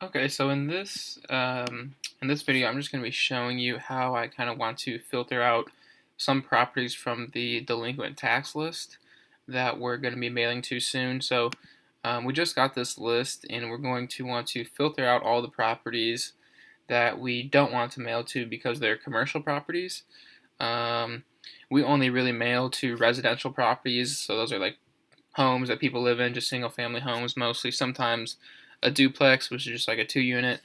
Okay, so in this video, I'm just going to be showing you how I kind of want to filter out some properties from the delinquent tax list that we're going to be mailing to soon. So we just got this list, and we're going to want to filter out all the properties that we don't want to mail to because they're commercial properties. Um, we only really mail to residential properties, so those are like homes that people live in, just single family homes mostly. Sometimes a duplex, which is just like a 2 unit.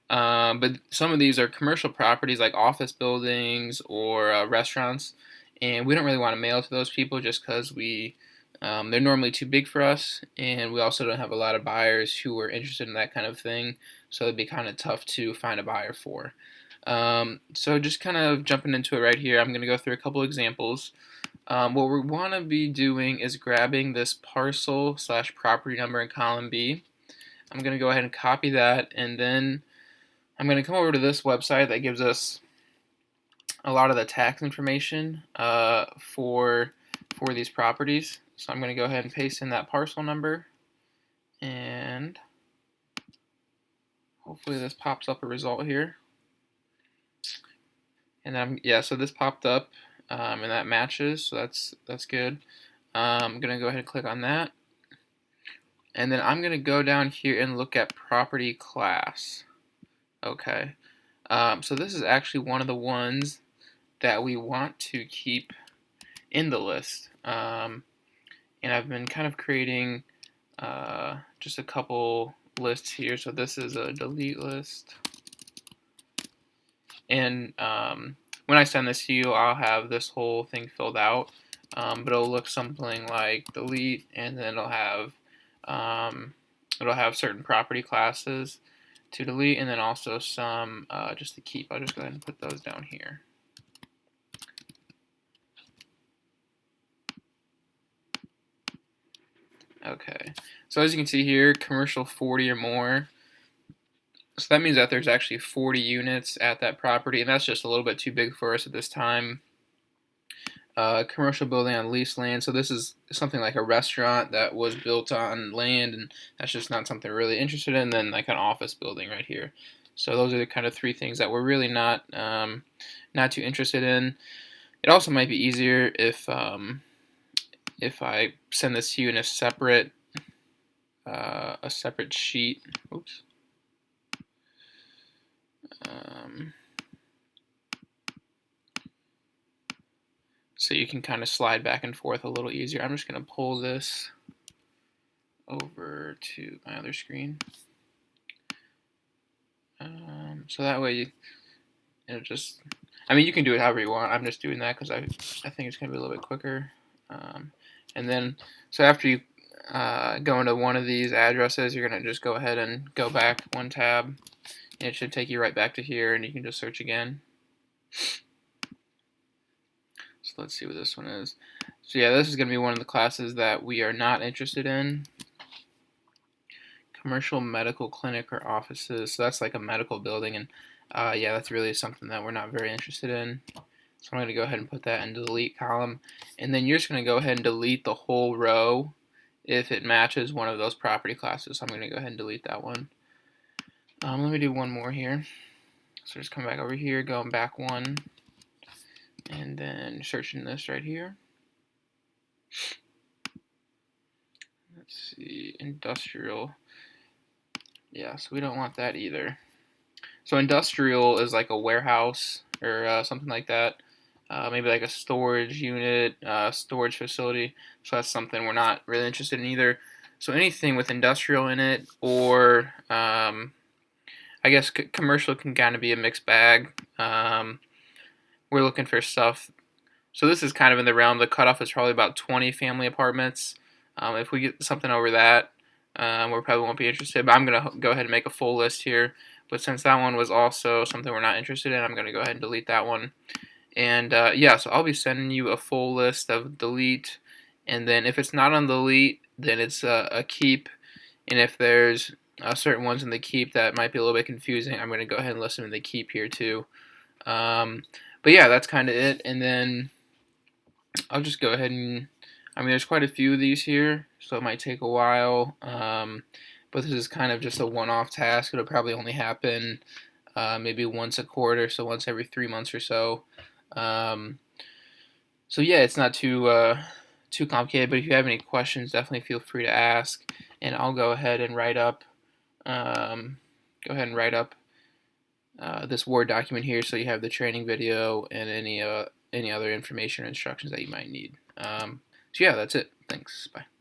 But some of these are commercial properties like office buildings or restaurants, and we don't really want to mail to those people just because they're normally too big for us, and we also don't have a lot of buyers who are interested in that kind of thing, so it'd be kind of tough to find a buyer for. So just kind of jumping into it right here, I'm going to go through a couple examples. What we want to be doing is grabbing this parcel slash property number in column B. I'm going to go ahead and copy that, and then I'm going to come over to this website that gives us a lot of the tax information for these properties. So I'm going to go ahead and paste in that parcel number, and hopefully this pops up a result here. And then so this popped up, and that matches, so that's good. I'm going to go ahead and click on that. And then I'm going to go down here and look at property class. Okay. So this is actually one of the ones that we want to keep in the list. And I've been kind of creating just a couple lists here. So this is a delete list. And when I send this to you, I'll have this whole thing filled out. But it'll look something like delete, and then it'll have certain property classes to delete, and then also some just to keep. I'll just go ahead and put those down here. Okay, so as you can see here, commercial 40 or more. So that means that there's actually 40 units at that property, and that's just a little bit too big for us at this time. Commercial building on leased land. So this is something like a restaurant that was built on land, and that's just not something we're really interested in. Then like an office building right here. So those are the kind of three things that we're really not too interested in. It also might be easier if I send this to you in a separate sheet. Oops. So you can kind of slide back and forth a little easier. I'm just going to pull this over to my other screen. So that way it'll just, I mean, you can do it however you want. I'm just doing that because I think it's going to be a little bit quicker. And then, so after you go into one of these addresses, you're going to just go ahead and go back one tab, and it should take you right back to here, and you can just search again. So let's see what this one is. So yeah, this is going to be one of the classes that we are not interested in. Commercial medical clinic or offices. So that's like a medical building, and yeah, that's really something that we're not very interested in. So I'm going to go ahead and put that in the delete column. And then you're just going to go ahead and delete the whole row if it matches one of those property classes. So I'm going to go ahead and delete that one. Let me do one more here. So just come back over here, going back one, and then searching this right here. Let's see, industrial. Yeah, so we don't want that either. So industrial is like a warehouse or something like that. Maybe like a storage unit, storage facility. So that's something we're not really interested in either. So anything with industrial in it, or I guess commercial can kind of be a mixed bag. We're looking for stuff. So this is kind of in the realm. The cutoff is probably about 20 family apartments. If we get something over that, we probably won't be interested. But I'm going to go ahead and make a full list here. But since that one was also something we're not interested in, I'm going to go ahead and delete that one. And yeah, so I'll be sending you a full list of delete. And then if it's not on delete, then it's a keep. And if there's certain ones in the keep that might be a little bit confusing, I'm going to go ahead and list them in the keep here too. But yeah, that's kind of it. And then I'll just go ahead and, I mean, there's quite a few of these here, so it might take a while. but this is kind of just a one-off task. It'll probably only happen maybe once a quarter, so once every 3 months or so. Um, so yeah, it's not too complicated. But if you have any questions, definitely feel free to ask, and I'll go ahead and write up um, this Word document here, so you have the training video and any other information or instructions that you might need. So yeah, that's it. Thanks. Bye.